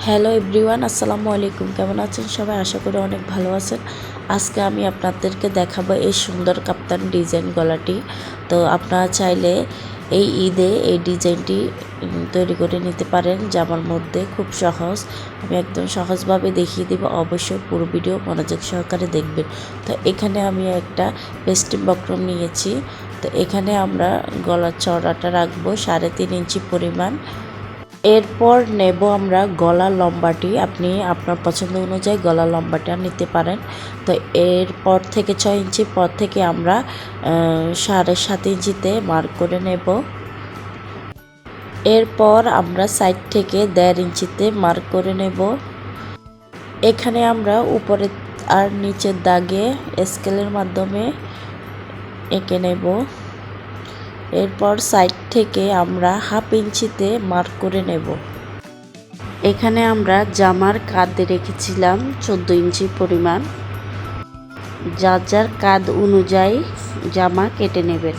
Hello everyone, আসসালামু আলাইকুম। কেমন আছেন সবাই? আশা করি অনেক ভালো আছেন। আজকে আমি আপনাদেরকে দেখাবো এই সুন্দর কাপ্তান ডিজাইন গলাটি। তো আপনারা চাইলে এই ঈদে এই ডিজাইনটি তৈরি করে নিতে পারেন জামার মধ্যে। খুব সহজ, আমি একদম সহজভাবে দেখিয়ে দেব। অবশ্যই পুরো ভিডিও মনোযোগ সহকারে দেখবেন। তো এখানে আমি একটা পেস্টিং বক্রম নিয়েছি। তো এখানে আমরা গলার চওড়াটা রাখবো 3.5 ইঞ্চি পরিমাণ। এরপর নেব আমরা গলা লম্বাটি। আপনি আপনার পছন্দ অনুযায়ী গলা লম্বাটা নিতে পারেন। তো এরপর থেকে 6 ইঞ্চি পর থেকে আমরা 7.5 ইঞ্চিতে মার্ক করে নেব। এরপর আমরা সাইড থেকে 1.5 ইঞ্চিতে মার্ক করে নেব। এখানে আমরা উপরে আর নিচের দাগে স্কেলের মাধ্যমে এঁকে নেব। এরপর সাইড থেকে আমরা 1/2 ইঞ্চিতে মার্ক করে নেব। এখানে আমরা জামার কাঁধ রেখেছিলাম 14 ইঞ্চি পরিমাণ। যার যার কাঁধ অনুযায়ী জামা কেটে নেবেন।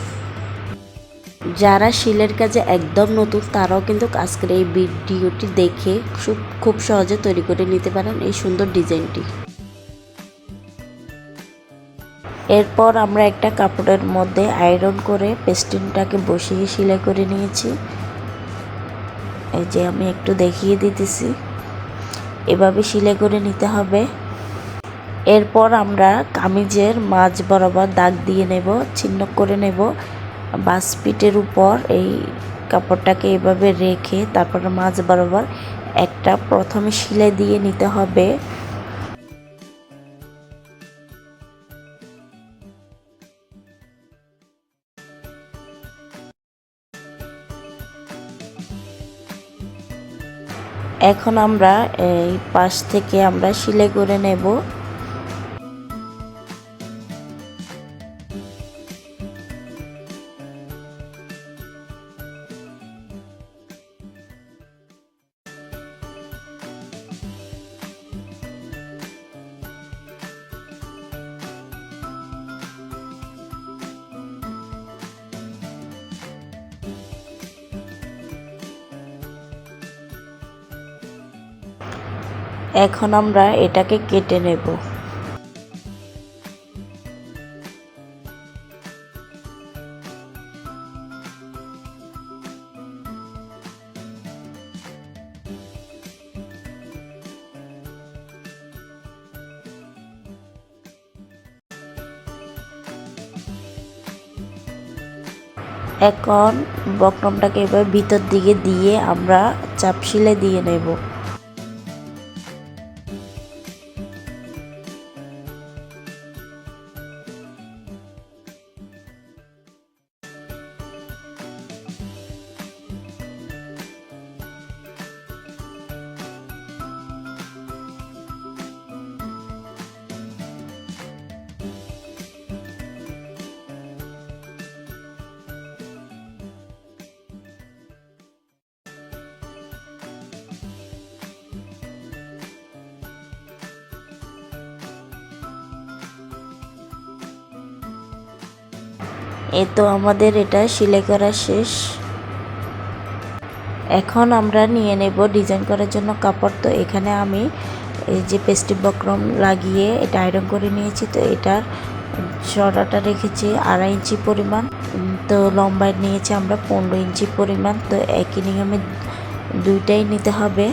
যারা শিলের কাজে একদম নতুন তারাও কিন্তু আজকের এই ভিডিওটি দেখে খুব সহজে তৈরি করে নিতে পারেন এই সুন্দর ডিজাইনটি। এরপর আমরা একটা কাপড়ের মধ্যে আয়রন করে পেস্টিংটাকে বসিয়ে সেলাই করে নিয়েছি। এই যে আমি একটু দেখিয়ে দিতেছি, এভাবে সেলাই করে নিতে হবে। এরপর আমরা কামিজের মাঝ বরাবর দাগ দিয়ে নেব, চিহ্ন করে নেব। বাস পিঠের উপর এই কাপড়টাকে এভাবে রেখে তারপর মাঝ বরাবর একটা প্রথমে সেলাই দিয়ে নিতে হবে। এখন আমরা এই পাশ থেকে আমরা সেলাই করে নেব। এখন আমরা এটাকে কেটে নেব। এখন বক্রমটাকে এবার ভিতর দিকে দিয়ে আমরা চাপ সেলাই দিয়ে নেব। এই তো আমাদের এটা সেলাই করা শেষ। এখন আমরা নিয়ে নেব ডিজাইন করার জন্য কাপড়। তো এখানে আমি এই যে পেস্টিং বক্রম লাগিয়ে এটা আয়রন করে নিয়েছি। তো এটার চড়াটা রেখেছি 2.5 ইঞ্চি পরিমাণ। তো লম্বায় নিয়েছি আমরা 15 ইঞ্চি পরিমাণ। তো একই নিয়মে দুইটাই নিতে হবে।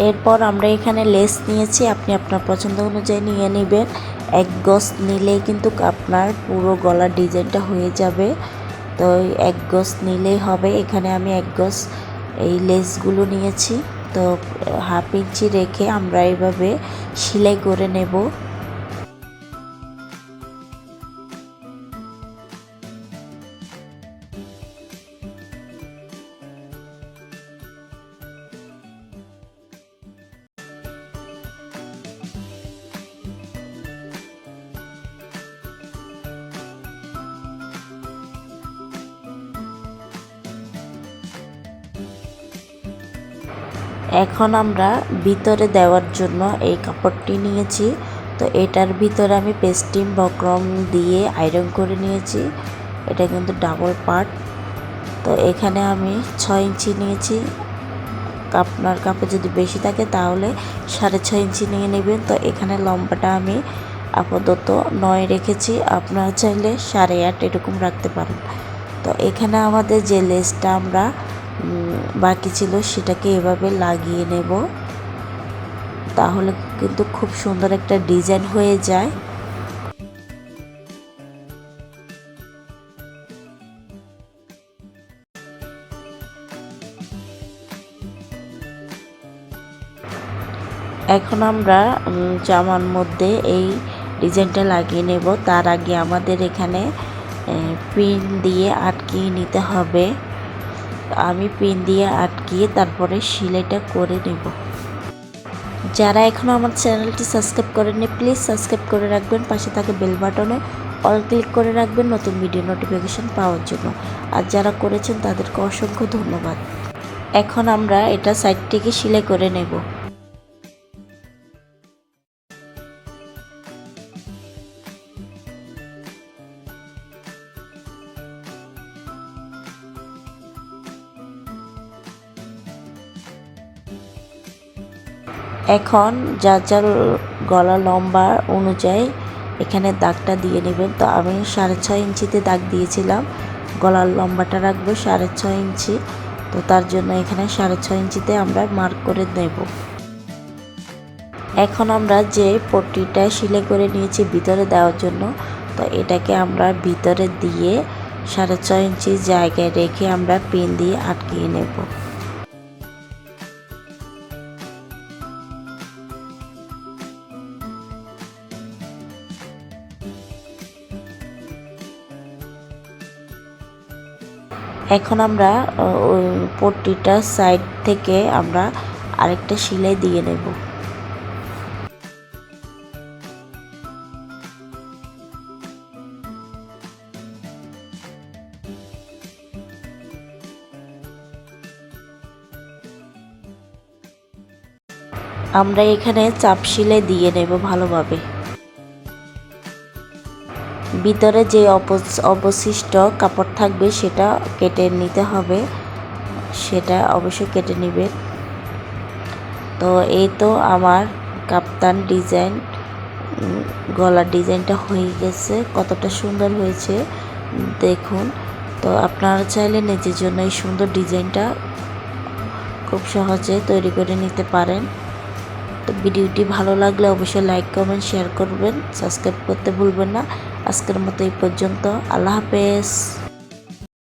এরপর আমরা এখানে লেস নিয়েছি, আপনি আপনার পছন্দ অনুযায়ী নিয়ে নেবেন। 1 গজ নিলেই কিন্তু আপনার পুরো গলার ডিজাইনটা হয়ে যাবে। তো 1 গজ নিলেই হবে। এখানে আমি 1 গজ এই লেসগুলো নিয়েছি। তো 1/2 ইঞ্চি রেখে আমরা এইভাবে সেলাই করে নেব। এখন আমরা ভিতরে দেওয়ার জন্য এই কাপড়টি নিয়েছি। তো এটার ভিতরে আমি পেস্টিং বক্রম দিয়ে আয়রন করে নিয়েছি। এটা কিন্তু ডাবল পার্ট। তো এখানে আমি 6 ইঞ্চি নিয়েছি। আপনার কাপড় যদি বেশি থাকে তাহলে 6.5 ইঞ্চি নিয়ে নেবেন। তো এখানে লম্বাটা আমি আপাতত 9 রেখেছি, আপনারা চাইলে 8.5 এরকম রাখতে পারেন। তো এখানে আমাদের যে লেসটা আমরা বাকি ছিল সেটাকে এভাবে লাগিয়ে নেব, তাহলে কিন্তু খুব সুন্দর একটা ডিজাইন হয়ে যায়। এখন আমরা জামার মধ্যে এই ডিজাইনটা লাগিয়ে নেব। তার আগে আমাদের এখানে পিন দিয়ে আটকিয়ে নিতে হবে। আমি পিন দিয়ে আটকিয়ে তারপরে সেলাইটা করে নেব। যারা এখনও আমার চ্যানেলটি সাবস্ক্রাইব করেননি প্লিজ সাবস্ক্রাইব করে রাখবেন, পাশে থাকে বেল বাটনে অল ক্লিক করে রাখবেন নতুন ভিডিও নোটিফিকেশন পাওয়ার জন্য। আর যারা করেছেন তাদেরকে অসংখ্য ধন্যবাদ। এখন আমরা এটা সাইড থেকে সেলাই করে নেব। এখন যার যার গলা লম্বা অনুযায়ী এখানে দাগটা দিয়ে নেবেন। তো আমি 6.5 ইঞ্চিতে দাগ দিয়েছিলাম, গলার লম্বাটা রাখবো 6.5 ইঞ্চি। তো তার জন্য এখানে 6.5 ইঞ্চিতে আমরা মার্ক করে নেব। এখন আমরা যে পট্টিটা সেলাই করে নিয়েছি ভিতরে দেওয়ার জন্য, তো এটাকে আমরা ভিতরে দিয়ে 6.5 ইঞ্চি জায়গায় রেখে আমরা পিন দিয়ে আটকিয়ে নেব। এখন আমরা ওই পট্টিটার সাইড থেকে আমরা আরেকটা সেলাই দিয়ে নেব। আমরা এখানে চাপ সেলাই দিয়ে নেব ভালোভাবে। ভিতরে যে অবশিষ্ট কাপড় থাকবে সেটা কেটে নিতে হবে, সেটা অবশ্যই কেটে নেবেন। তো এই তো আমার কাপ্তান ডিজাইন গলার ডিজাইনটা হয়ে গেছে, কতটা সুন্দর হয়েছে দেখুন। তো আপনারা চাইলে নিজের জন্য এই সুন্দর ডিজাইনটা খুব সহজে তৈরি করে নিতে পারেন। তো ভিডিওটি ভালো লাগলে অবশ্যই লাইক কমেন্ট শেয়ার করবেন, সাবস্ক্রাইব করতে ভুলবেন না। আজকের মতো এই পর্যন্ত, আল্লাহ হাফেজ।